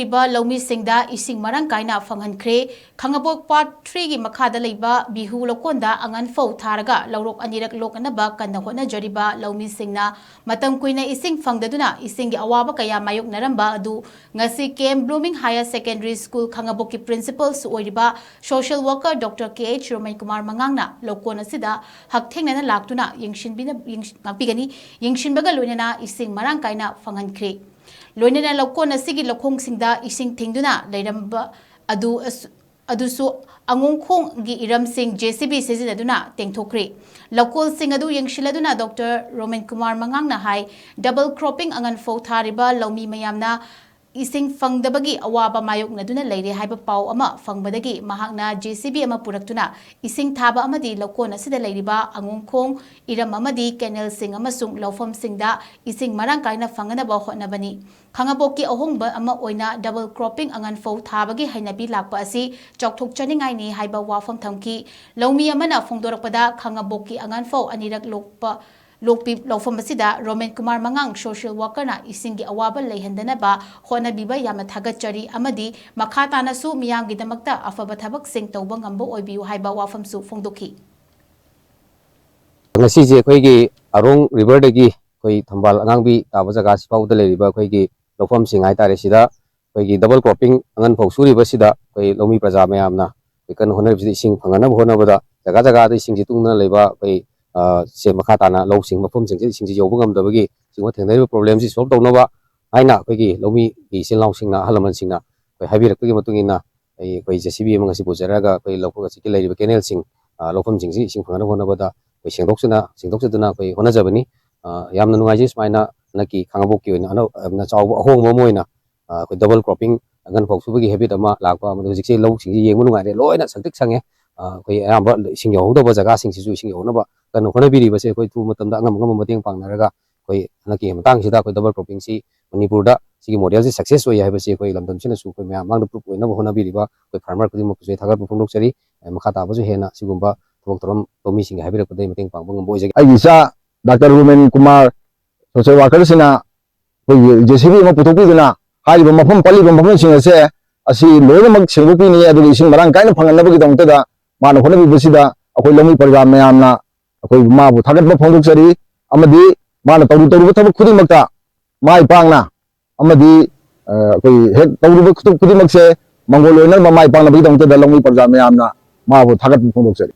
Uriba Loumisingda Esing Marang Kaina Phang-Hankhre Khangabok Part 3 gi makhada leiba bihu lokonda Angan Phou Tharaga Laurok anirak lokanaba kanna hotnajariba Loumisingna matam kuina ising phangdaduna ising gi awaba kaya mayok naramba adu ngasi Kem Blooming Higher Secondary School Khangabok ki principal Phou Uriba social worker Dr. KH Roman Kumar Mangangna lokon asida hakthengna laktuna yengshinbina ngapigani yengshinbaga loinana Esing Marang Kaina Phang-Hankhre Loinana lokon asigi lokhongsinda ising thingduna leiramba adusu Angan Phou gi iram sing JCB sejinaduna tengthokre lokol sing adu yengshiladuna Dr. Roman Kumar Mangangna hai double cropping Angan Phou Uriba Lomi mayamna Esing fangdabagi awaba mayok naduna leire haiba pau ama fangbadagi mahakna JCB ama puraktuna ising thaba amadi lokon asida leiriba Angan Phou iram amadi canal sing amasung lawfam singda Esing Marang Kaina Phang-Hankhre hotnabani Khangabokki ahongba ama oina double cropping Angan Phou thabagi hainabi lakpa asi chokthok chaningai ni haiba wafam thamki Lomi amana phongdorakpada Khangabokki Angan Phou anirak Lokpi lawfam asida Roman Kumar Mangang social worker na isingi awaba leihandanaba honabiba yamna thagachari amadi makhatana su miyamgi damakta afaba thabak sing tawba ngambo oibiu haiba wafam su phongdokhi ngasi je khoi gi arong river dagi khoi thambal angangbi taba jaga sipauda leriba khoi gi lawfam sing hai tare sida khoi gi double cropping Angan Phou Uriba sida khoi lomi praja mayamna kan honab sing phangana honabada jaga jaga da sing jitungna leba khoi se makhatana low sing mafum sing yobungam dabagi singwa thengnai problem si solve tawna aina khoi lomi gi sinlaw singna halaman singna khoi habirakki matungina khoi JCB mangasi bojaraga khoi lawko chi leiriba canal sing lawfam sing sing phangana honabada khoi singdoksaduna khoi honajabani yamna nungai ji smaina naki khangabokki oina na chawba ahong moina khoi double cropping Angan Phou Uriba gi habit ama lakpa amadu jikse low sing yengmu nungai re loina saktik sange khoi ayamba sing yohdoba jaga sing sisu sing yohnaba kan honabiri base khoi tu matamda angam mateng pangnaraga khoi naki matang sida khoi double cropping si manipur da sigi model si success oi hai base khoi lamdam sina su khoi mayam mang proof oina honabiri ba khoi farmer kudi mo khoi thagar phongdok chari makhata ba ju hena sigumba thok toram tomi sing habira kodai mateng pangbang bo jagi aisa Dr. Roman Kumar social worker sina khoi JCB ma putopi duna hai ba mafam pali ba mafam sing ase asi loinak singbupi ni adu Esing Marang Kaina Phang-Hankhre gi dongta da mana honabi basida akoi lomi parga mayamna akoi mabu thagat ba phongdok chari amadi mana tawru thabak khudimakta mai pangna amadi akoi hek tawru khudimak se mangol loinak ma mai pangna bi dongta da lomi parga mayamna mabu thagat phongdok chari